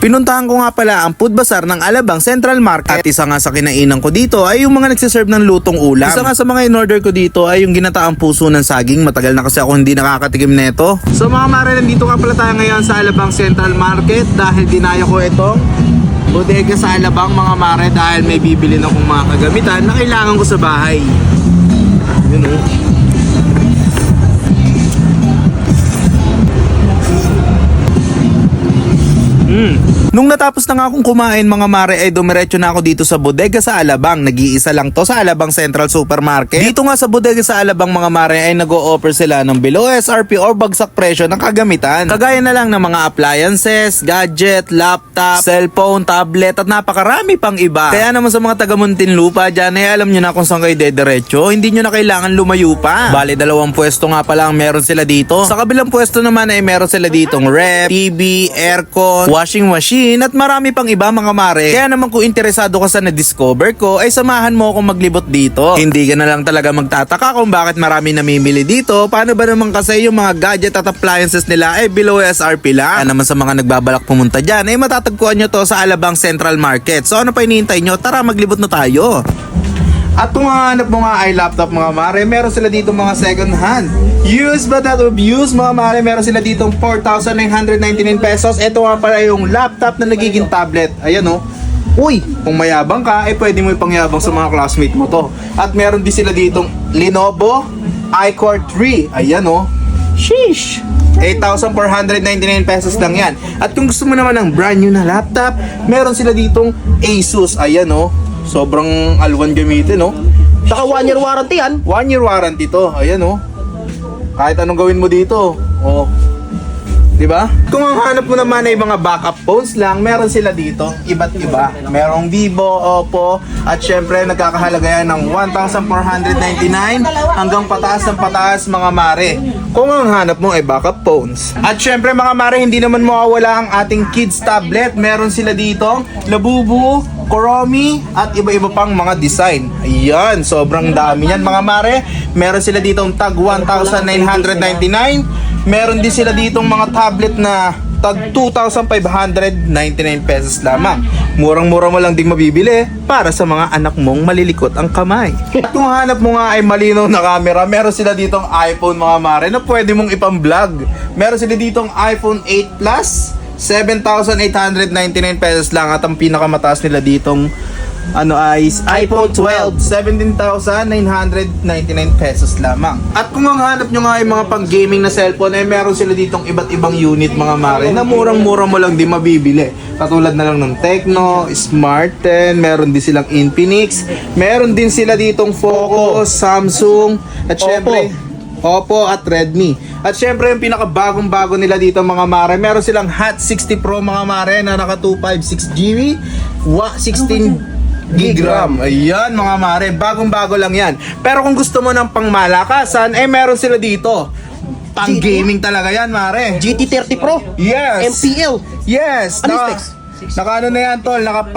Pinuntahan ko nga pala ang food bazaar ng Alabang Central Market at isa nga sa kinainan ko dito ay yung mga nagsiserve ng lutong ulam. Isa nga sa mga in-order ko dito ay yung ginataang puso ng saging. Matagal na kasi ako hindi nakakatikim nito. So mga mare, nandito nga pala tayo ngayon sa Alabang Central Market dahil dinayo ko itong bodega sa Alabang mga mare dahil may bibili na akong mga kagamitan na kailangan ko sa bahay. Yun o. Nung natapos na nga akong kumain mga mare ay dumiretso na ako dito sa bodega sa Alabang. Nag-iisa lang to sa Alabang Central Supermarket. Dito nga sa bodega sa Alabang mga mare ay nag-o-offer sila ng below SRP or bagsak presyo ng kagamitan. Kagaya na lang ng mga appliances, gadget, laptop, cellphone, tablet at napakarami pang iba. Kaya naman sa mga taga Muntinlupa dyan ay alam nyo na kung saan kayo dediretso. Hindi nyo na kailangan lumayo pa. Bale, dalawang pwesto nga pala ang meron sila dito. Sa kabilang pwesto naman ay meron sila ditong ref, TV, aircon, washing machine at marami pang iba mga mare. Kaya naman kung interesado ka sa na-discover ko ay samahan mo akong maglibot dito. Hindi ka na lang talaga magtataka kung bakit marami namimili dito. Paano ba naman kasi yung mga gadget at appliances nila ay below SRP lang. Kaya naman sa mga nagbabalak pumunta dyan ay matatagpuan nyo to sa Alabang Central Market. So ano pa hinihintay nyo? Tara, maglibot na tayo. At kung hanap mo nga ay laptop mga mare, meron sila dito mga second hand. Used but not abused mga mare, meron sila dito 4,999 pesos. Ito nga pala yung laptop na nagiging tablet. Ayan o. Uy, kung mayabang ka, eh pwede mo ipangyabang sa mga classmate mo to. At meron din sila ditong Lenovo iCore 3. Ayan o. Sheesh! 8,499 pesos lang yan. At kung gusto mo naman ng brand new na laptop, meron sila ditong Asus. Ayan o. Sobrang alwan gamitin, no? Saka 1 year warranty yan. 1 year warranty to. Ayan, no? Kahit anong gawin mo dito. Oh. Diba? Kung ang hanap mo naman ay mga backup phones lang, meron sila dito. Iba't iba. Merong Vivo, Oppo, at syempre nagkakahalaga yan ng 1,499 hanggang pataas ng pataas mga mare. Kung ang hanap mo ay backup phones. At syempre mga mare, hindi naman mawawala ang ating kids tablet. Meron sila dito Labubu, Kuromi at iba-iba pang mga design. Ayan, sobrang dami yan mga mare. Meron sila ditong tag 1,999. Meron din sila ditong mga tablet na tag 2,599 pesos lamang. Murang-mura mo lang ding mabibili para sa mga anak mong malilikot ang kamay. At kung hanap mo nga ay malinaw na camera, meron sila ditong iPhone mga mare na pwede mong ipang-vlog. Meron sila ditong iPhone 8 Plus, 7,899 pesos lang at ang pinakamataas nila ditong ay iPhone 12, 17,999 pesos lamang. At kung ang hanap nyo nga ay mga pang gaming na cellphone ay meron sila ditong iba't ibang unit mga mare na murang-mura mo lang din mabibili. Katulad na lang ng Tecno, Smart 10, meron din silang Infinix, meron din sila ditong Focus, Samsung at syempre Oppo at Redmi. At syempre yung pinakabagong-bago nila dito mga mare, meron silang Hot 60 Pro mga mare na naka 256 GB, 16 GB. Ayan mga mare, bagong-bago lang yan. Pero kung gusto mo ng pangmalakasan, eh meron sila dito. Pang gaming talaga yan mare. GT30 Pro. Yes. MPL. Yes. Ano specs? Naka ano na yan tol, naka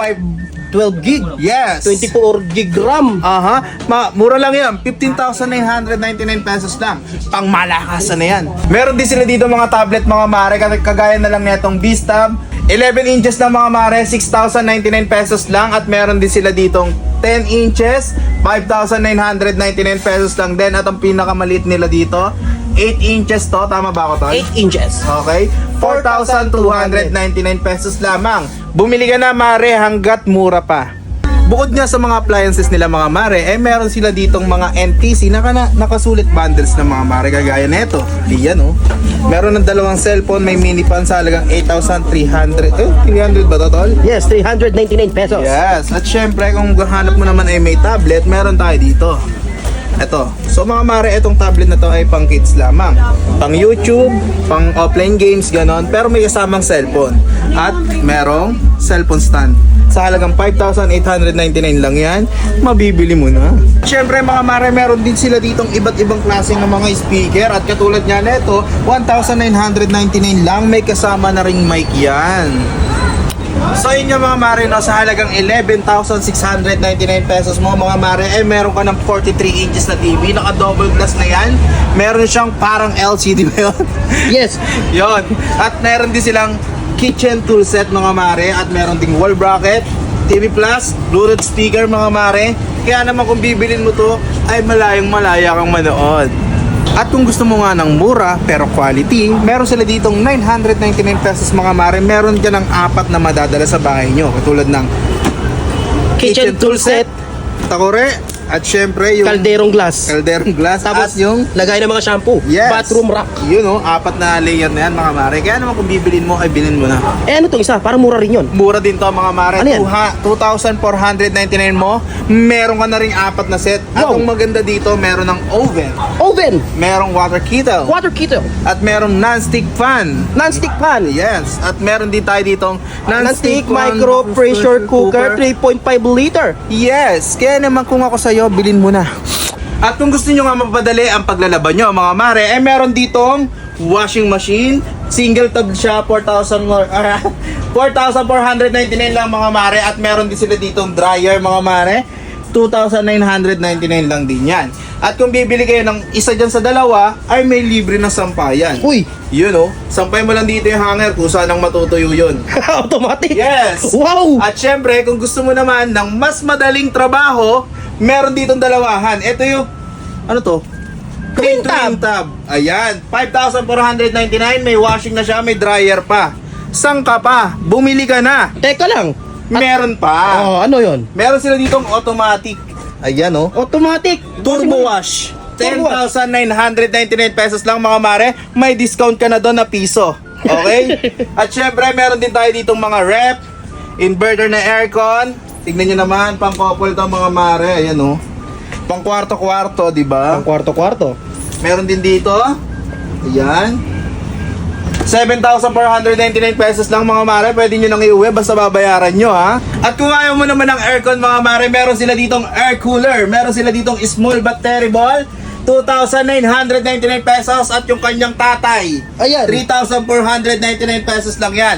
12 gig. Yes. 24 gig RAM. Aha, mura lang yan. 15,999 pesos lang. Pang malakasan na yan. Meron din sila dito mga tablet mga mare, kagaya na lang netong Beastab. 11 inches na mga mare, 6,099 pesos lang. At meron din sila ditong 10 inches, 5,999 pesos lang din. At ang pinakamaliit nila dito, 8 inches to. Tama ba ako to? 8 inches. Okay, 4,299 pesos lamang. Bumili ka na mare hanggat mura pa. Bukod nga sa mga appliances nila mga mare, eh meron sila ditong mga NTC na nakasulit bundles ng mga mare kagaya nito. Diyan oh. Meron ng dalawang cellphone, may mini pan sa halagang 8,300. 300 ba to tol? Yes, 399 pesos. Yes, at syempre kung hanap mo naman ay may tablet, meron tayo dito. Ito. So mga mare, itong tablet na to ay pang kids lamang. Pang YouTube, pang offline games, ganon. Pero may kasamang cellphone. At merong cellphone stand. Sa halagang 5,899 lang yan, mabibili mo na. Siyempre mga mare, meron din sila ditong iba't ibang klase ng mga speaker. At katulad niya nito, 1,999 lang, may kasama na ring mic yan. So yun yung mga mare, no, sa halagang 11,699 pesos mo mga mare, eh meron ka ng 43 inches na TV, naka double glass na yan. Meron siyang parang LCD ba yun? Yes. Yun. At meron din silang kitchen tool set mga mare, at meron ding wall bracket, TV Plus, Bluetooth speaker mga mare. Kaya naman kung bibilin mo to ay malayang malaya kang manood. At kung gusto mo nga ng mura pero quality, meron sila ditong 999 pesos mga mare. Meron ka ng 4 na madadala sa bahay nyo. Katulad ng Kitchen tool set, takore, at syempre yung kalderong glass. glass, Tapos at yung lagay ng mga shampoo. yes, Bathroom rack. yun o, 4 na layer na yan mga mare. Kaya naman kung bibilin mo ay bilhin mo na. Eh ano tong isa? Parang mura rin yun. Mura din to mga mare. Ano yan? 2,499 mo, meron ka na ring 4 na set. At Wow. ang maganda dito, meron ng oven, Oven, merong water kettle, water kettle, at merong non-stick fan. non-stick pan, Yes, at meron din tayo ditong non-stick fan, micro pressure cooker, 3.5 liter. Yes, kaya naman kung ako sa'yo, bilhin mo na. At kung gusto nyo nga mapadali ang paglalaban nyo mga mare, eh meron ditong washing machine, single tub siya, 4,499 lang mga mare. At meron din sila ditong dryer mga mare, 2,999 lang din yan. At kung bibili kayo ng isa dyan sa dalawa, ay may libre na sampayan. Uy, Yun o, sampay mo lang dito yung hanger kung saan ang matutuyo yun. automatic. Yes! Wow! At syempre, kung gusto mo naman ng mas madaling trabaho, meron ditong dalawahan. Ito yung, ano to? Twin tab. Ayan, 5,499, may washing na siya, may dryer pa. Saan ka pa? Bumili ka na. Teka lang. Meron pa. Oh, ano yon? Meron sila ditong automatic. Ayan o. Automatic. Turbo wash. Turbo wash. 10,999 pesos lang mga mare. May discount ka na doon na piso. Okay? At syempre, meron din tayo ditong mga rep, inverter na aircon. Tignan nyo naman, pang couple to mga mare. Ayan o. Pang kwarto-kwarto, di ba? Ang kwarto-kwarto. Meron din dito. Ayan. 7,499 pesos lang mga mare. Pwede nyo nang iuwi basta babayaran nyo ha. At kung ayaw mo naman ng aircon mga mare, meron sila ditong air cooler. Meron sila ditong small but terrible, 2,999 pesos. At yung kanyang tatay, Ayan. 3,499 pesos lang yan.